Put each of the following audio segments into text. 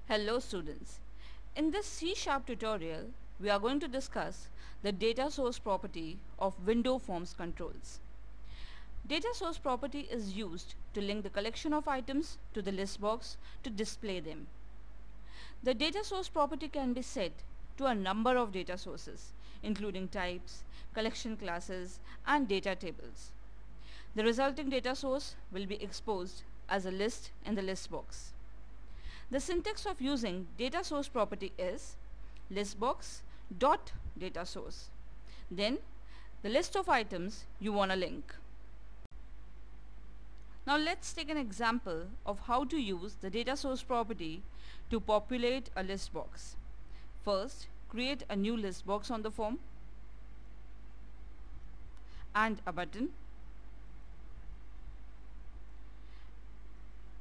Hello students. In this C# tutorial, we are going to discuss the data source property of window forms controls. Data source property is used to link the collection of items to the list box to display them. The data source property can be set to a number of data sources, including types, collection classes, and data tables. The resulting data source will be exposed as a list in the list box. The syntax of using data source property is listbox dot data source. Then the list of items you want to link. Now let's take an example of how to use the data source property to populate a list box. First, create a new list box on the form and a button.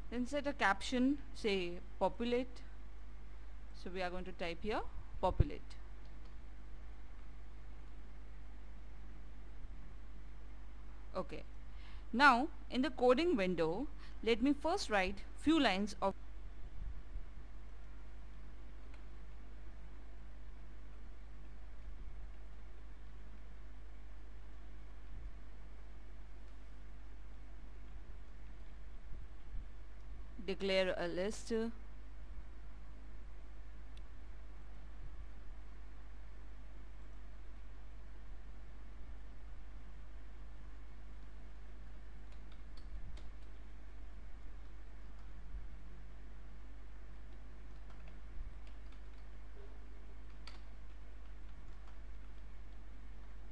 Then set a caption, say populate. So we are going to type here populate. Okay. Now in the coding window, let me first write few lines of declare a list,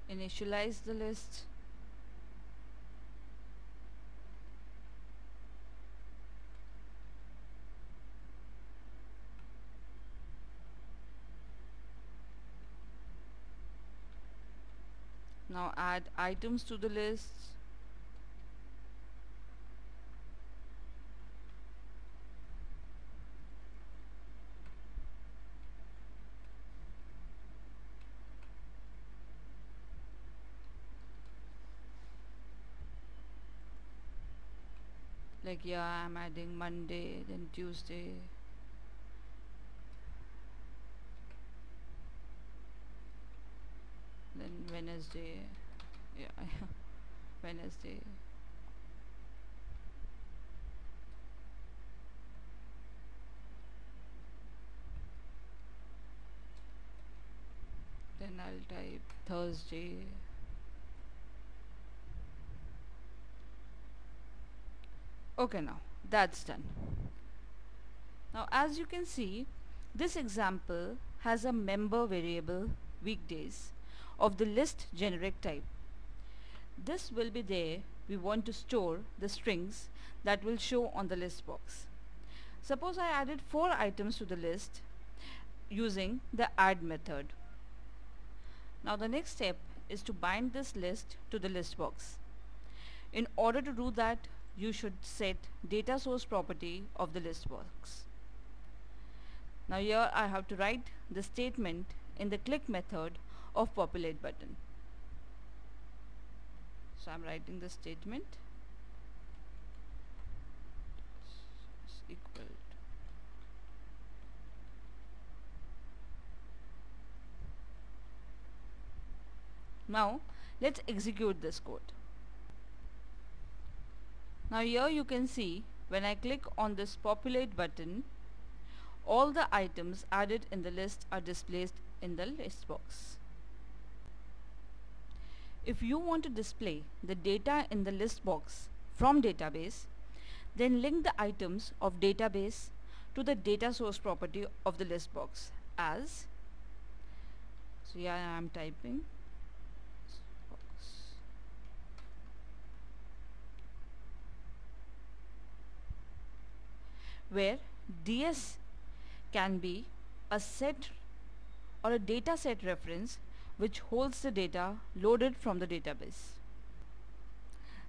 initialize the list, now add items to the list, like I'm adding Monday, then Tuesday, then Wednesday, Wednesday, then I'll type Thursday, okay. Now that's done. Now as you can see, this example has a member variable weekdays of the list generic type. This will be there. We want to store the strings that will show on the list box. Suppose I added 4 items to the list using the add method. Now the next step is to bind this list to the list box. In order to do that, you should set data source property of the list box. Now here I have to write the statement in the click method of populate button. So I'm writing the statement is equal to now let's execute this code. Now here you can see when I click on this populate button, all the items added in the list are displayed in the list box. If you want to display the data in the list box from database, then link the items of database to the data source property of the list box as, so here I am typing box. Where DS can be a set or a data set reference which holds the data loaded from the database.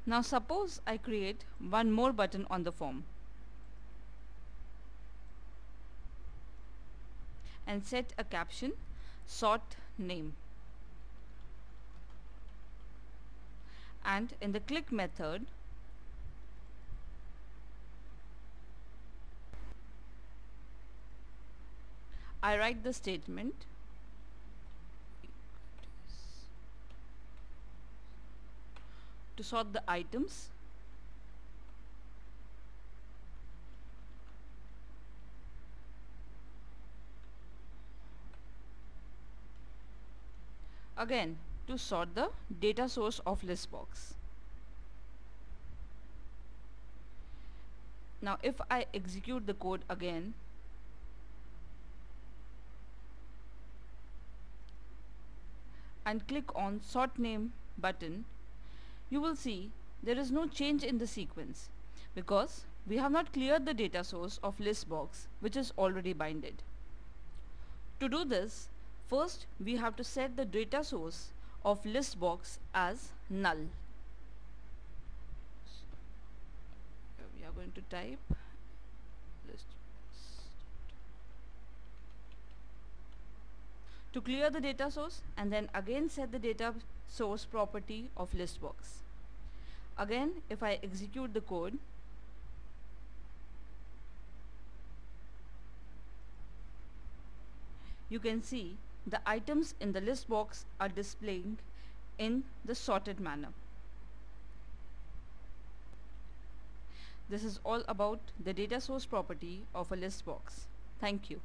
Now suppose I create one more button on the form and set a caption sort name, and in the click method I write the statement to sort the items. Again, to sort the data source of ListBox. Now if I execute the code again, and click on sort name button, you will see there is no change in the sequence because we have not cleared the data source of ListBox, which is already binded. To do this, first we have to set the data source of ListBox as null. So we are going to type ListBox to clear the data source, and then again set the data source property of ListBox. Again, if I execute the code, you can see the items in the list box are displaying in the sorted manner. This is all about the data source property of a list box. Thank you.